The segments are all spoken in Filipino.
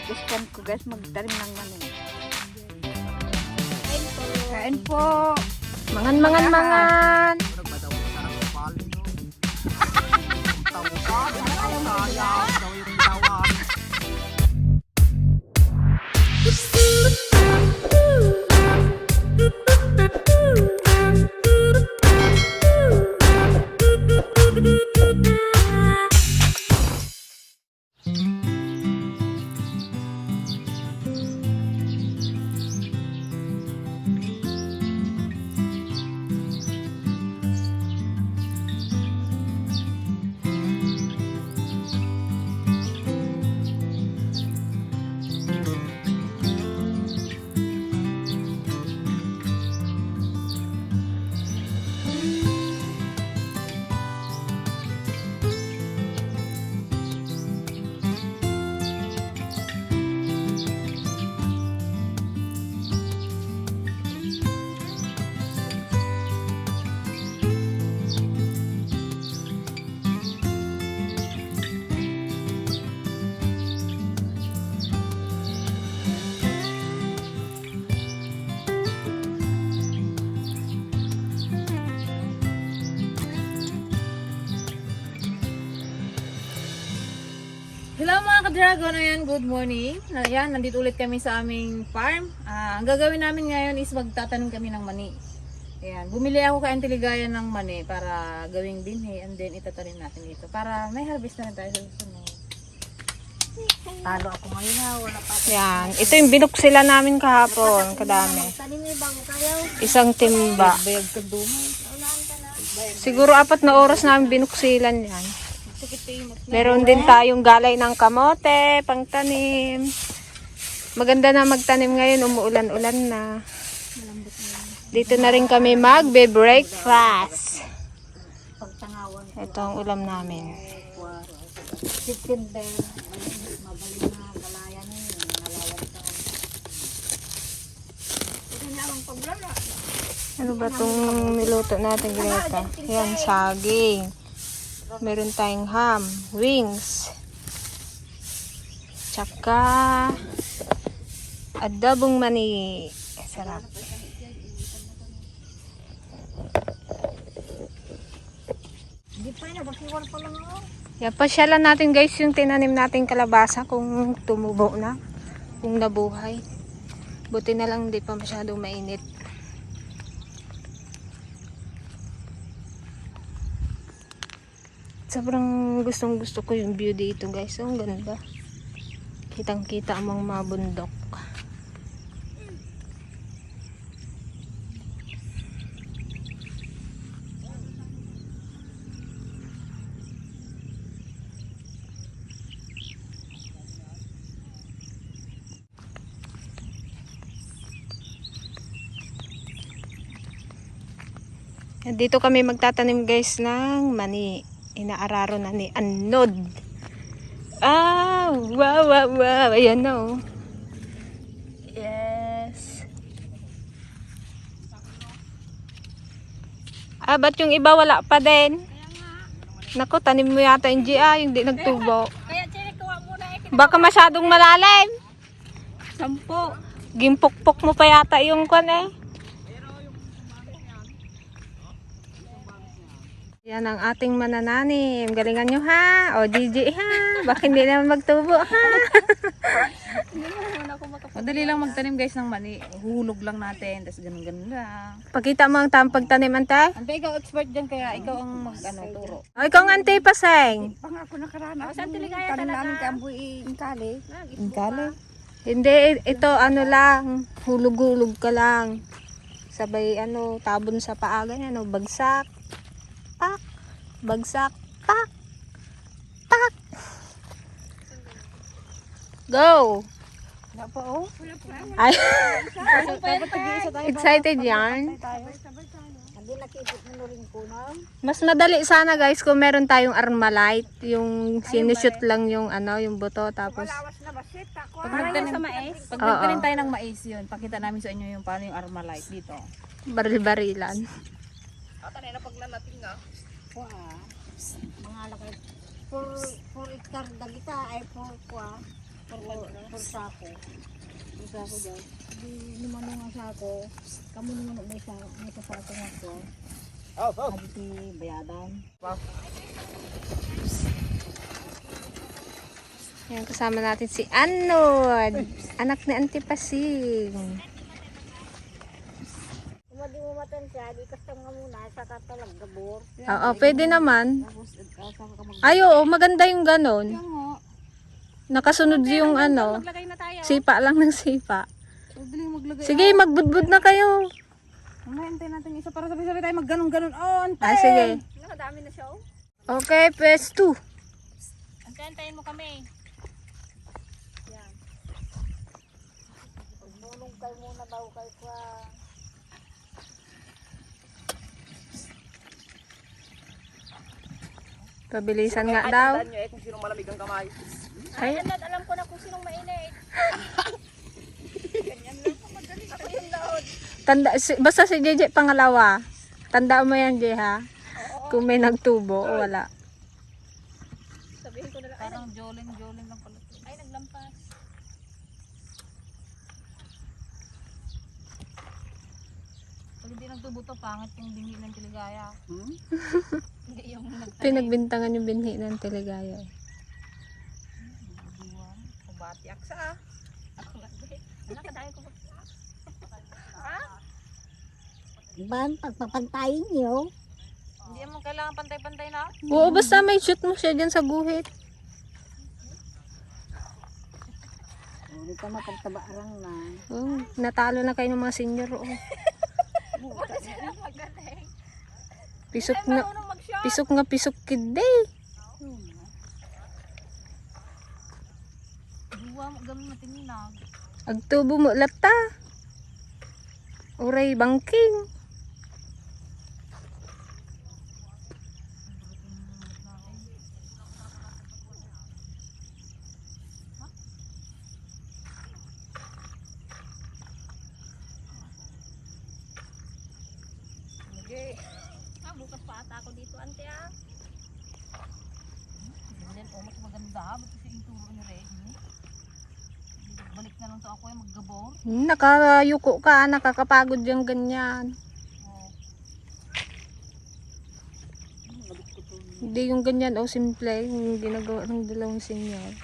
Gusto ko guys magtanim ng mani. Kain po. Mangan. Hello mga ka-dragon, ayan, good morning. Ayan, nandito ulit kami sa aming farm. Ang gagawin namin ngayon is magtatanim kami ng mani. Ayan, bumili ako kay Auntie Ligaya ng mani para gawing binhi and then itatanim natin dito. Para may harvest na rin tayo sa susunod. Talo ako ngayon ha, wala pa. Yan. Ito yung binuksila namin kahapon. Kadami. Tanim niyo bago kayo. Isang timba. Bayag ka dumay. Siguro 4 na oras namin binuksilan yan. Meron din tayong galay ng kamote, pangtanim. Maganda na magtanim ngayon, umuulan-ulan na. Dito na rin kami magbe-breakfast. Pagtangawan. Ito ang ulam namin. September. Mabalik na galayan na yun. Nalawan ka. Ito niya ang paglala. Ano ba itong niluto natin, Greta? Yan, saging. Meron tayong ham, wings, tsaka adobong mani. Sarap. Hindi pa yun, bakiwan pa lang ako. Yan, pasyalan natin guys yung tinanim nating kalabasa kung tumubo na, kung nabuhay. Buti na lang hindi pa masyadong mainit. Sobrang gustong gusto ko yung view dito guys. Ang ganda. Kitang kita ang mga bundok. Dito kami magtatanim guys ng mani. Inaararo na ni Anod. Wow. Ayan na oh. Yes. Ba't yung iba wala pa din? Naku, tanim mo yata yung GA, yung di nagtubo. Baka masyadong malalim. 10. Gimpukpok mo pa yata yung kwan eh. Yan ang ating manananim. Galingan nyo ha. O DJ ha. Baka hindi naman magtubo ha. Madali lang magtanim guys ng mani. Hulog lang natin, tapos ganun-ganun lang. Pakita mo ang tamang pagtanim, ante. Ante, ikaw expert dyan kaya ikaw ang turo. O ikaw ang ante paseng. Pangako na karana. Saan Tiligaya Tanim talaga? namin kamboy ingkali. Ingkali. Hindi, ito ano lang. Hulog-hulog ka lang. Sabay tabon sa paa ganyan. Bagsak. Pak. Bagsak. Pak. Pak. Go. Wala pa oh. Ay, Dapat tag-iisa tayo. excited yan. Hindi nakipit na rin po na. Mas madali sana guys kung meron tayong Armalite, yung sinushoot lang yung yung buto tapos Lawas na basit. Ako. Pag nagtanim sa mais, pag nagtanim tayo ng mais yun, pakita namin sa inyo yung paano yung Armalite dito. baril-barilan. Mga laki. 4 hectare dagita ay 4 kwa. For sako. For sako dyan. Di naman nga sako. Kamu naman may sako nga ko. Adi si bayadan. Ayan, kasama natin si Anod. Anak ni Auntie Pasing. Kung di mo matan siya, di kasta nga muna, saka talag gabor. Oo, pwede naman. Tapos, saka ka mag... Ay, oo, maganda yung ganon. Kaya nga. Nakasunod yung ano, Maglagay na tayo. sipa lang ng sipa. Pwede maglagay. Sige, magbudbud na kayo. Mamaya antay natin isa para sabay-sabay tayo magganon-ganon. Oh, antay! Ah, sige. Nakadami na siya, oh. Okay, phase 2. Antayin mo kami. Pagbulong kayo muna daw kayo pa. Pabilisan nga daw. Tandaan nyo kung sinong malamig ang kamay. Ay, Alam ko na kung sinong mainit. Ganyan lang po, madali. Ako yung laod. basta si JJ pangalawa. Tandaan mo yan, Jay, ha? Kung may nagtubo o wala. Sabihin ko na lang. Parang joling lang pala. Ay, naglampas. Pag hindi nagtubo to, pangit yung binhi ng Tiligaya. Hindi yung nagtanim. Pinagbintangan yung binhi ng Teligaya. Kubati aksa. Ako lang din. Anak, kadaya ko. Diba, pagpapantayin niyo? Hindi mo kailangan pantay-pantay na. Oo, basta may shoot mo siya dyan sa guhit. Hindi ka mapagtabaarang na. Oh, natalo na kayo ng mga senior. Oh. Magaling. Pisok Ay, nga, marunong mag-shot. pisok kid day. Duwa mo, gamit matinag. Agtubo mo lata. Uray bangking. Okay. Bukas pa ata ako dito, ante ah. Ganyan, oh, mas maganda. Ba't kasi yung turo ni Reggie? Balik na lang to ako yung maggabor. Nakayuko ka, nakakapagod yung ganyan. Oh. Hindi yung ganyan, oh, simple. Yung ginagawa ng dalawang senior.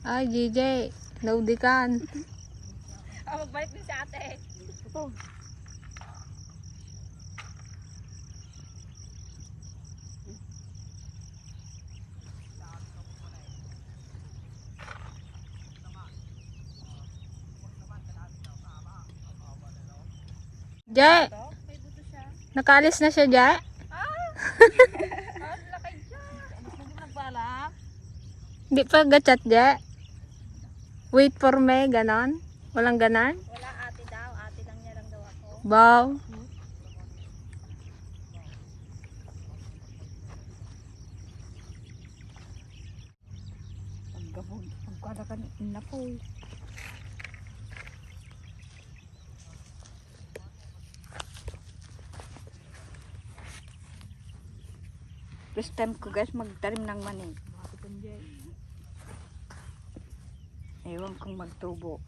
Ay, JJ, naudikan. Magbalik din si ate. Ito. Jay, May buto siya. nakaalis na siya, Jay. Ang lakay dyan. Ano mo din nagbalak? Hindi pa gachat, Jay. Wait for me, ganon. Walang ganon. Wala ate daw. Ate lang niya lang daw ako. Wow. Pagkabog. Pagkada ka na po. First time ko guys magtanim ng mani. Ewan kong magtubo.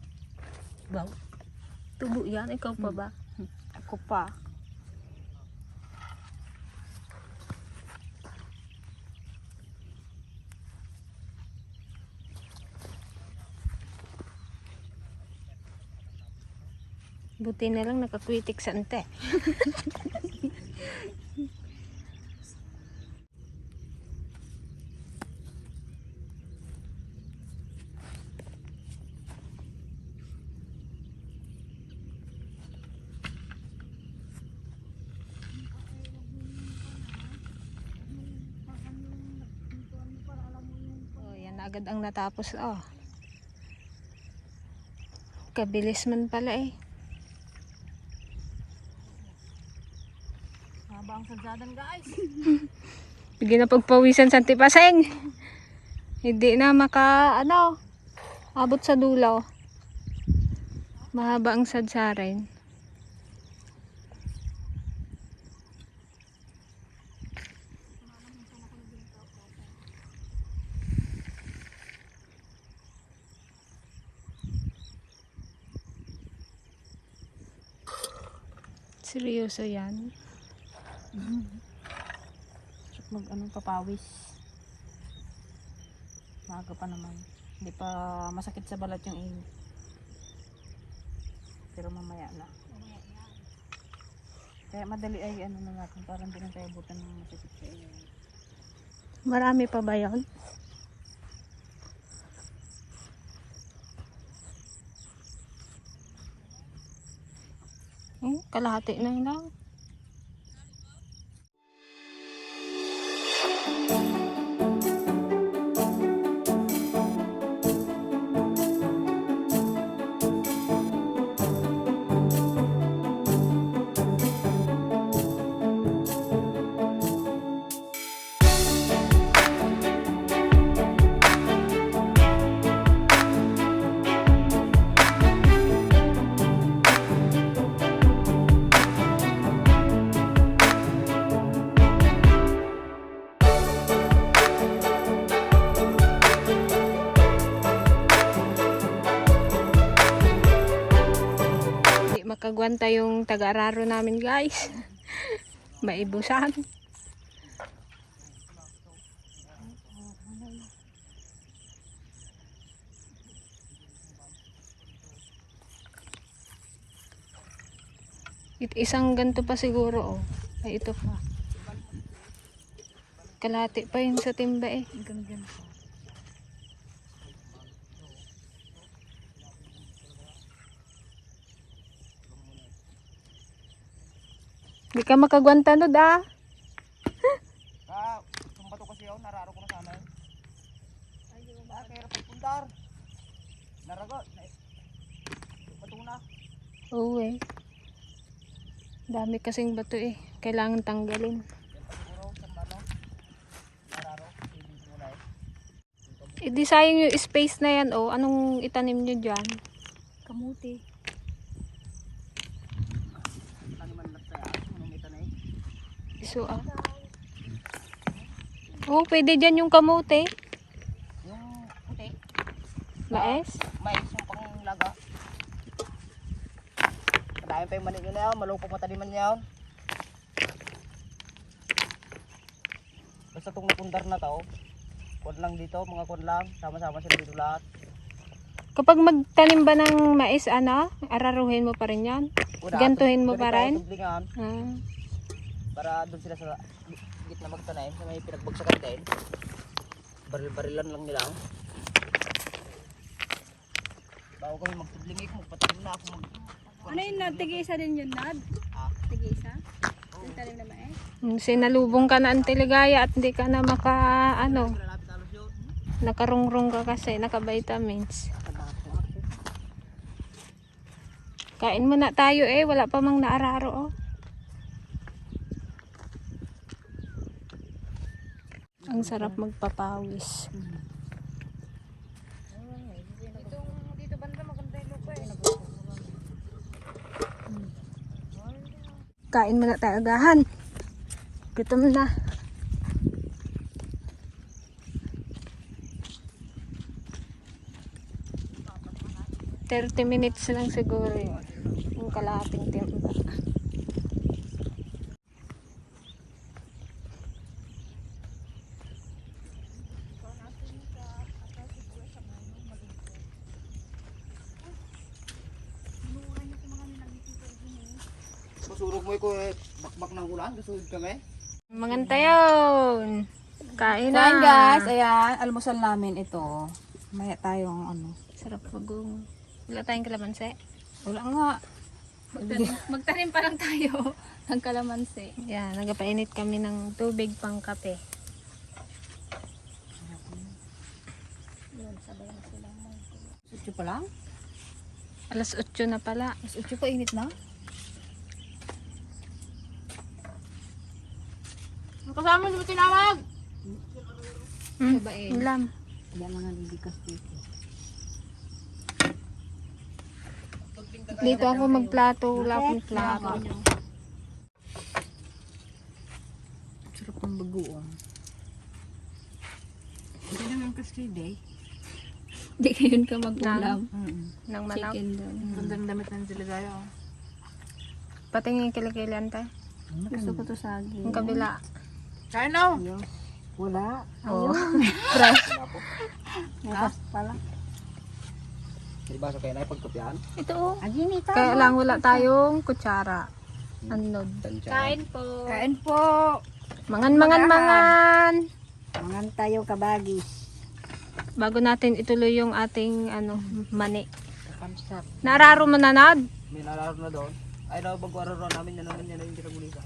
Wow. Tubo yan, ikaw pa ba? Ako pa. Buti na lang nakakwitik sa ante. Oh, yan na agad ang natapos. Oh. Kabilis man pala eh. Haba ang sadsadan guys. Bigyan na pagpawisan sa tipaseng. Hindi na abot sa dulo. Mahaba ang sadsarin. Seryoso yan. Sarap papawis. Maaga pa naman. Hindi pa masakit sa balat yung init. Pero mamaya na. Kaya madali ay na natin. Parang hindi na tayo butan ng masakit sa inyo. Marami pa ba yun? Kalahati na lang. Makagwanta yung taga-araro namin, guys. Maibusan. Isang ganto pa siguro, oh. Ay, ito pa. Kalahati pa yun sa timba, eh. Ganyan. Di ka makagwanta no da. Itong bato kasi yun, nararo ko na sana yun. Ay, kaya pagpundar. Naragot. Bato na. Oo eh. Dami kasing bato eh. Kailangan tanggalin. I-di sayang yung space na yan, oh. Anong itanim nyo dyan? Kamuti. Iso ah. Oh, pwede dyan yung kamote. Yung puti. Mais. Mais yung panglaga. Madami pa yung manig yun na yun. Malupok mataliman niya yun. Basta itong napundar na to. Kuwan lang dito, mga kuwan lang. Sama-sama sila dito lahat. Kapag magtanim ba ng mais, araruhin mo pa rin yan? Gantuhin mo pa rin? Para doon sila sa gitna magtanim, sa may pinagbagsakan din. Baril-barilan lang nila. Bago kami magtubling magpatanim na ako Ano yun, Nad? Tig-isa din yun, Nad? Tig-isa? Yung talim na mais? Sinalubong ka na ang Tiligaya at hindi ka na nakarungrong ka kasi, naka-vitamins. Kain muna tayo eh, wala pa mang naararo oh. Ang sarap magpapawis. Dito banda maganda yung lupa eh. Kain muna tayo agahan. Gutom na. $30 minutes lang siguro yun. Yung kalahating timba. Masurog mo ko bakbak ng ulan, kasunod kami. Mangantayon. Kain na. Kain guys, ayan, almusal namin ito. Maya tayong Sarap magong. Wala tayong kalamansi. wala nga. Magtanim pa lang tayo ng kalamansi. Yan, nagapainit kami ng tubig pang kape. Sutyo pa lang? Alas 8 na pala. Sutyo pa init na? Kasama mo tinawag? Ulam. Yan mga libikas dito. Dito ako magplato. Wala akong plato. Sarap ng bagoong. Hindi naman kasi day. Hindi kayo ka mag-ulam. Ng manok. Chicken doon. Ganda ng damit ng Tiligaya. Patingin kilikilian tayo. Gusto ko to sagi. Yung kabila. Kain na. Wala. Oh. Fresh. Netas pala. Di ba so kayo na pagkopyahan? Ito oh. Agini ka. Kaya lang wala tayong kutsara. Anod. Kain. Kain po. Mangan. Mangan tayo kabagis. Bago natin ituloy yung ating mani. Kamsat. Naararo mo na, Nad? May nalaro na doon. Ay daw bagwaro namin yan naman yan yung kinabulisan.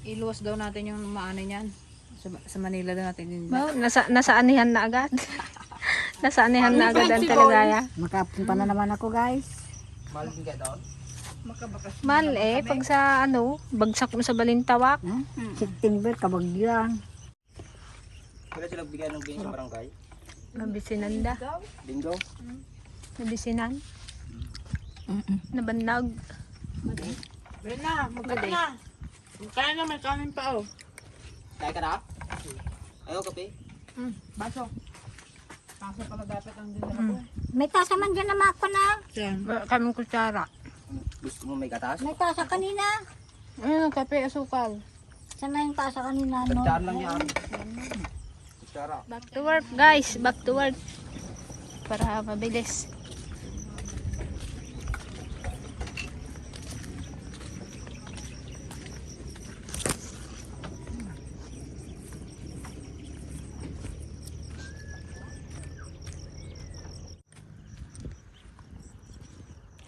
Iluwas daw natin yung maano niyan. Sa Manila daw natin din. Wow, nasa anihan na agad. Nasa anihan na agad ang Teligaya. Makapunta na naman ako guys. Mahal din kayo doon. Mahal pag sa bagsak mo sa balintawak. September kabagyan. Kaya sila bigay ng bingin sa barangay. Nabisinan da. Bingo. Nabisinan. Nabandag. Wala na, magkata na. Kaya na, may kanin pa oh. Kaya ka na? Ayaw kape. Baso. Baso pala dapat ang dinala ko. May tasa man dyan naman ako na. Yan. Wala kaming kutsara. Gusto mo may gatas? May tasa kanina. Ayun, kape, asukal. Saan na yung tasa kanina? No? Tandaan lang yan. Kutsara. Back to work, guys. Back to work. Para mabilis.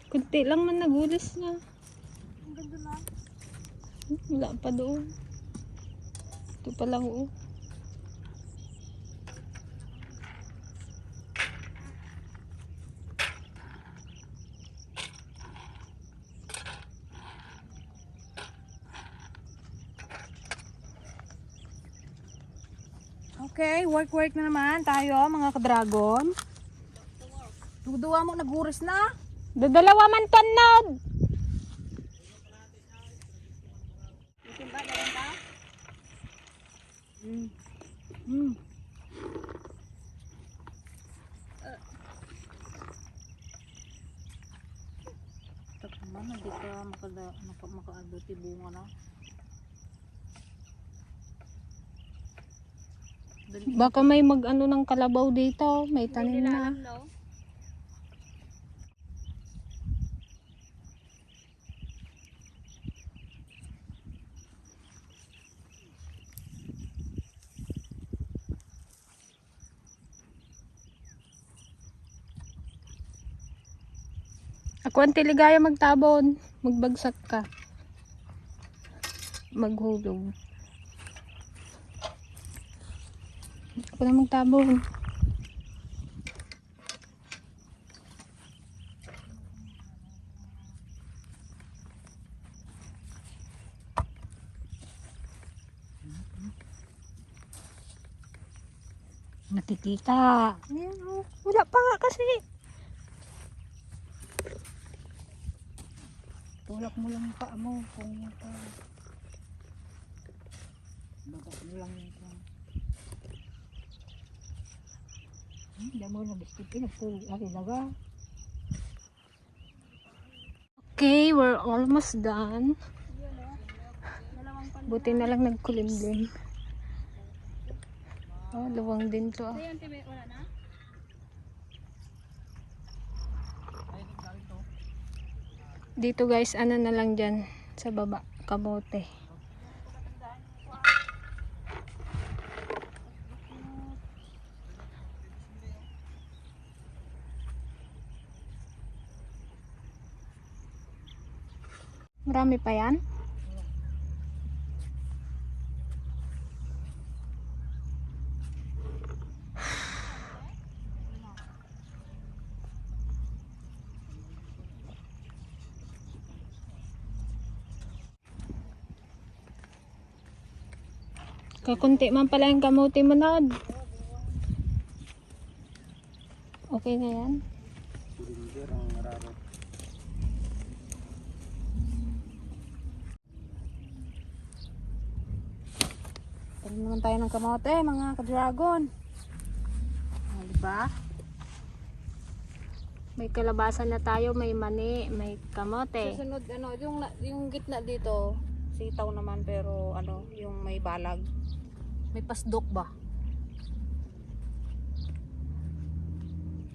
Kunti lang man nagulis niya. Ang ganda na. Wala pa doon. Ito pa lang oh. Okay, work na naman tayo mga ka-dragon. Duwa mo naguris na. Dadalawa man tanod. Takman, hindi ka makaadoti bunga na. Baka may mag-ano ng kalabaw dito. May tanim na. Ako ang Teligaya magtabon. Magbagsak ka. Maghulog. Ako na magtabon. Nakikita. Ayan, oh. Wala pa nga kasi. Tulak mo lang pa mo kung ito. Baga mo lang ito. Hindi mo na biskuit. Nagtulak. Okay, we're almost done. Buti na lang nagkulimlim. Oh, luwang din to. Dito guys, ano na lang dyan sa baba, kamote. Marami pa yan? Kakunti man pala yung kamote mo, Nad. Okay na yan. Surindir ang nararo. Tanim naman tayo ng kamote mga ka-dragon. Diba? May kalabasan na tayo, may mani, may kamote. Susunod, yung gitna dito, sitaw naman pero yung may balag. May pasdok ba?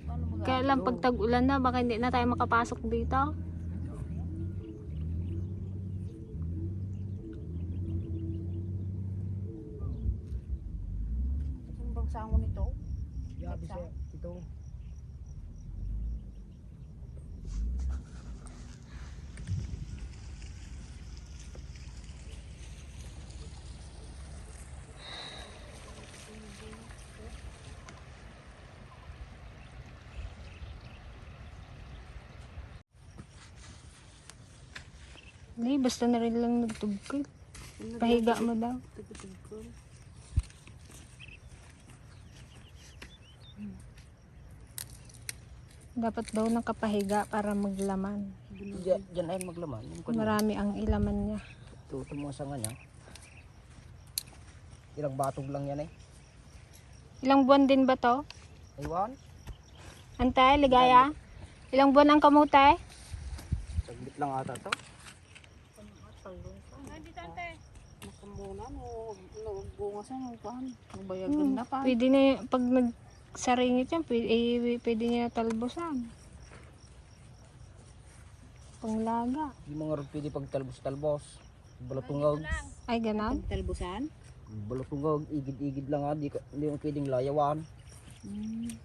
Paano mag- Kaya lang pag tag-ulan na, baka hindi na tayo makapasok dito. Yung bang sango nito? Yabi siya. Ito. Hindi, basta na rin lang nagtugkol. Pahiga mo daw. Dapat daw nakapahiga para maglaman. Diyan ayun maglaman. Yung kanya. Marami ang ilaman niya. Ito mga sanga niya. Ilang batog lang yan eh. Ilang buwan din ba to? Aywan. Antay, ligaya? Ilang buwan ang kamote? Saglit lang ata to. Masambunan o bunga sa nukan. Mabayagan na pa. Pwede na pag nagsaringit yan, pwede niya talbosan. Panglaga. Yung mga rin pwede pagtalbos-talbos. Balotungog. Ay, ganon? Talbusan? Balotungog. Igid-igid lang ha. Hindi yung pwedeng layawan.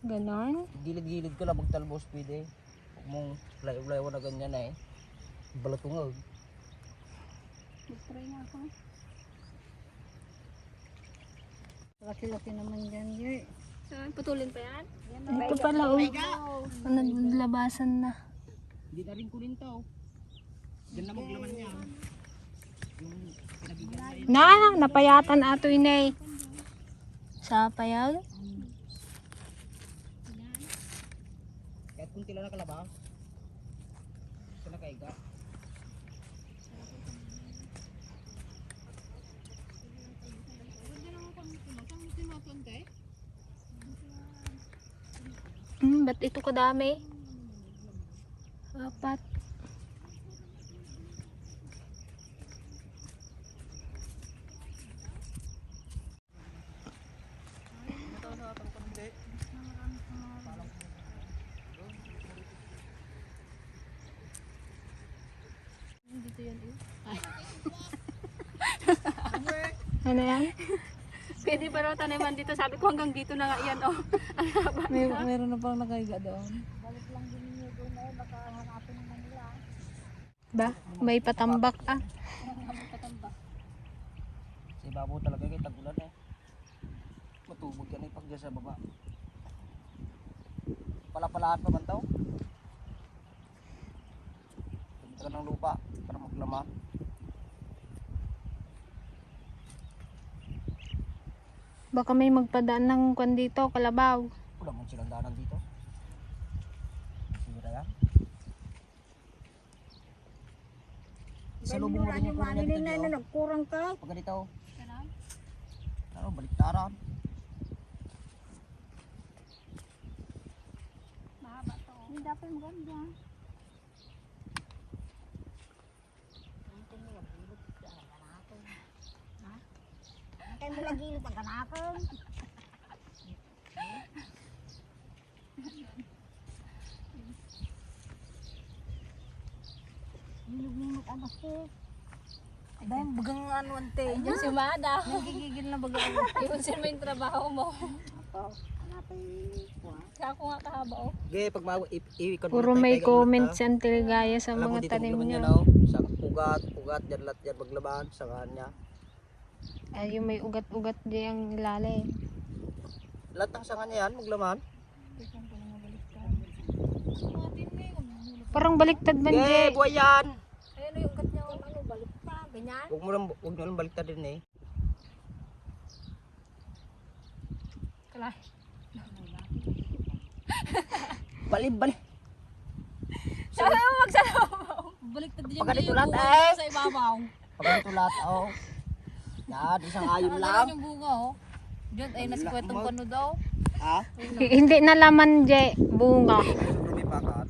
Ganon? Gilid-gilid ko lang magtalbos pwede. Huwag mong layaw-layaw na ganyan eh. Balotungog. Try na ako. Laki-laki naman dyan, Joy. Putulin pa yan? Ito pala, oh. Naglabasan na. Hindi na rin kunin to. Diyan na maglaman niya. Yung pinagigyan na Napayatan ato inay. Sa payag? kahit kung tila na kalabaw. Ito na kaiga. Ba't ito kadami? 4. Ano yan? Pwede pa raw taniman dito. Sabi ko hanggang dito na nga yan. Oh. Meron na pang nakahiga doon. Ba? May patambak ah. Sa ibabaw talaga kay tagulan eh. Matubog yan eh pag dyan sa baba. Pala-palahan pa man daw. Tumita ka ng lupa para maglaman. Baka may magpadaan ng kwan dito, kalabaw. Wala mo silang daanan dito. Sige na yan. Salubong mo rin yung kuno niya dito. Diyo. Nagkurang ka. Pag ganito. Ano, baliktaran. Hindi dapat maganda. Kaya mo lagi yung pagkanakon. Nilog-nilog ang basket. Bang, bagang ano ante. Yung si Mada. Nagigigil na baga. Iunsin mo yung trabaho mo. Hanapay ko ha. Kaya ako nga kahaba oh. Okay, pag Puro may comment si Auntie Ligaya sa alam mo mga dito tanim maglaban niya. niya no? Sa ugat, dyan lahat yan maglaban, sa kanya. Ay, yung may ugat-ugat di ang ilalim. Lahat ng sanga niya yan, maglaman. Parang baliktad man, Okay, Jay. buhay yan. Ayun yung ugat niya. Ano, balik pa. Ganyan. Huwag mo lang baliktad din eh. Kalay. Bali. Sabi mo magsalabaw. Baliktad din Pag ganito yung lahat, bunga eh. sa ibabaw. Pag ito lahat, oh. Yan, isang ayon lang. Ganun yung bunga oh. Diyan ay nasa kwentong pano daw. Ha? Hindi na laman, Jay. Bunga. Lumipad bakat.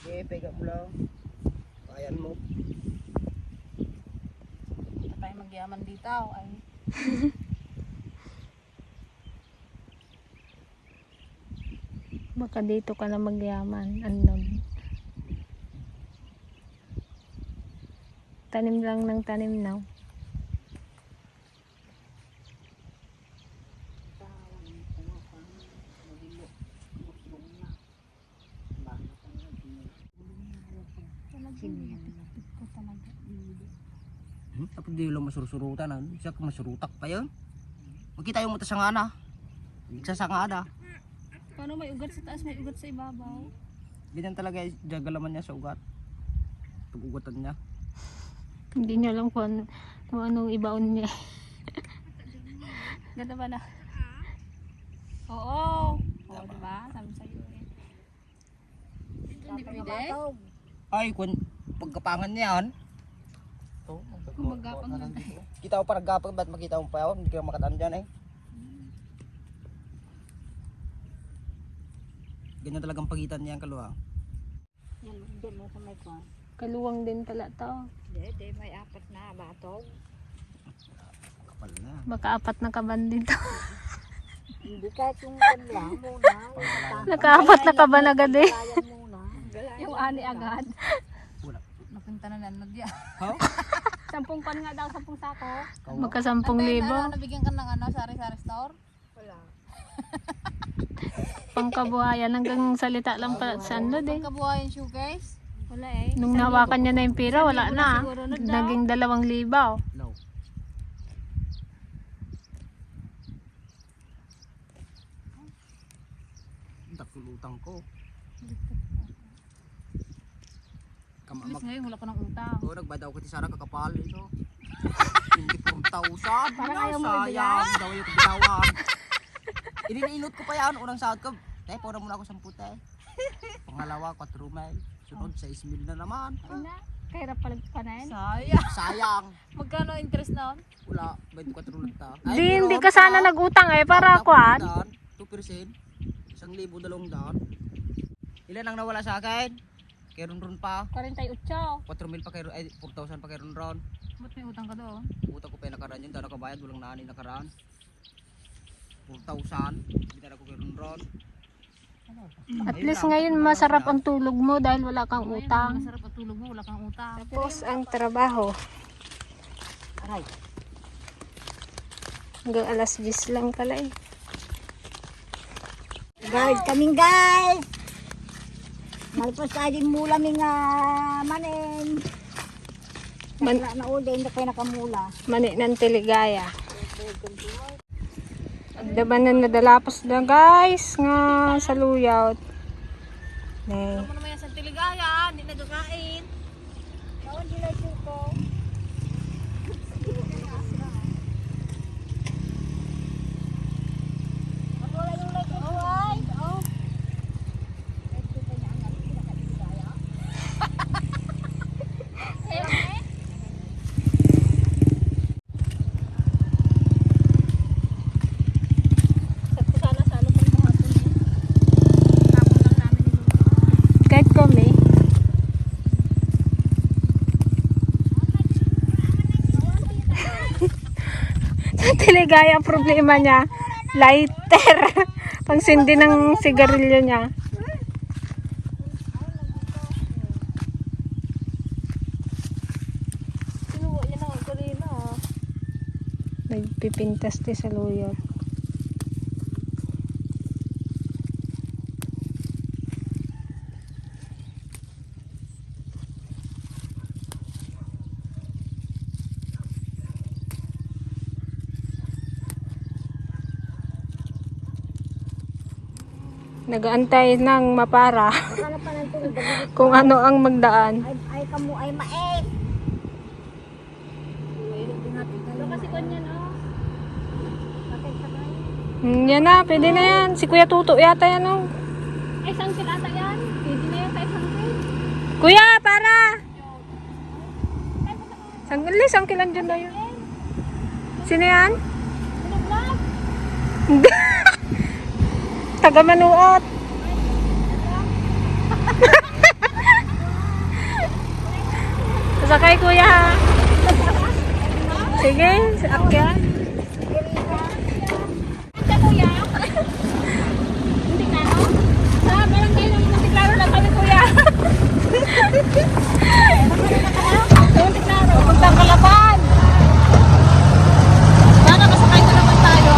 Okay, pega mo lang. Ayan mo. Hindi tayo magyaman dito. Ay. Baka dito ka na magyaman. Ano? Tanim lang ng tanim na. Tapos di lang masurusurutan. Siya kung masurutak pa yun. Magkita yung mata sa ngana. Sa ngana. Paano may ugat sa taas, may ugat sa ibabaw? Ganyan talaga yung gagalaman niya sa ugat. Pag-ugatan niya. Hindi niya alam kung anong ibaon niya. Ganda ba na? Oo. Oo, diba? Sabi sa'yo eh. Hindi pwede? Ay, kung pagkapangan niya yan. Kung magapang lang. Kita mo parang gapang, ba't makita mo pa yun? Hindi ka makataan dyan eh. Ganyan talagang pagitan niya ang kaluwa. Yan, hindi mo sa may kwan. Kaluwang din pala to. Hindi, may apat na batog. Kapal na. Baka apat na kaban dito. Hindi kahit yung kwan lang muna. Nakaapat na kaban agad eh. Galayan muna. Yung ani agad. Wala. Napunta na nanod yan. Ha? 10 pan nga daw, 10 sako. Magka 10,000. Nabigyan ka ng sari-sari store? Wala. Pangkabuhayan hanggang salita lang pala sa ano eh. Pagkabuhayan shoegaze? Wala eh. Nung nawakan niya na yung pira, wala na. Naging 2,000. No. Taksulutang ko. Alis ngayon, wala ka ng utang. Oo, nagbadaw ko ti Sarah kakapal ito. 24,000. Parang ayaw mo sayang daw yung kabitawan. Iniinot ko pa yan. Unang sahod ko. Pura muna ako 10 te. Pangalawa, 4 mil. Sunod, 6 mil na naman. Kahirap pala panayin. Sayang. Sayang. Magkano interest noon? Wala, 24 ulit ta. Hindi ka sana nagutang eh, para kuan. 2%. 1,200. Ilan ang nawala sa akin? Kay Ron pa. 48. 4 mil pa kay ay 4,000 pa kay Ron. Ba't may utang ka doon? Utang ko pa yung nakaraan yun. Dahil nakabayad, walang nani nakaraan. 4,000. Binara ko kay Ron. At least ngayon masarap ang tulog mo dahil wala kang utang. Masarap at tulog mo, wala kang utang. Tapos ang trabaho. Aray. Hanggang alas 10 lang pala eh. Guys, kaming guys. Malpas tayo din mula mga manin. Wala na uli, hindi kayo nakamula. Mani ng Tiligaya. Agdaban na nadalapos na guys nga sa luyaw. Alam mo naman yan sa Tiligaya, hindi nagkakain. Kawan sila suko. Wala yung like ko ay. Oh. Kahit kami. Sa Tiligaya ang problema niya, lighter. Pangsindi ng sigarilyo niya. Sinuwa niya na ang kanina. Nagpipintas din sa luyaw. Nag-aantay ng mapara Akala pa ng tulog. kung ano ang magdaan. Ay kamu ay mais. Ano kasi kanyan oh? Yan na, pwede na yan. Si Kuya Tuto yata yan oh. Ay, sangkil ata yan. Pwede na yan tayo sangkil. Kuya, para! Sangkilan dyan na yun. Sino yan? Taga Manuot. Sakay kuya ha. Sige, akyan. Kuya. Muntik na ako. Sa barangay ng Muntik Laro lang kami kuya. Muntik na ako. Puntang Kalapan. Sana masakay na naman tayo.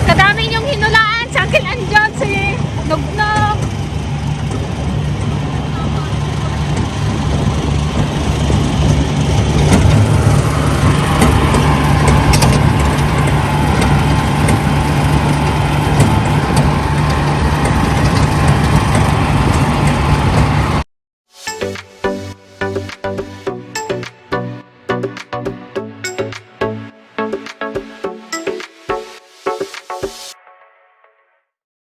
Kadami yung hinulaan sa Uncle Anjon si Nugnog.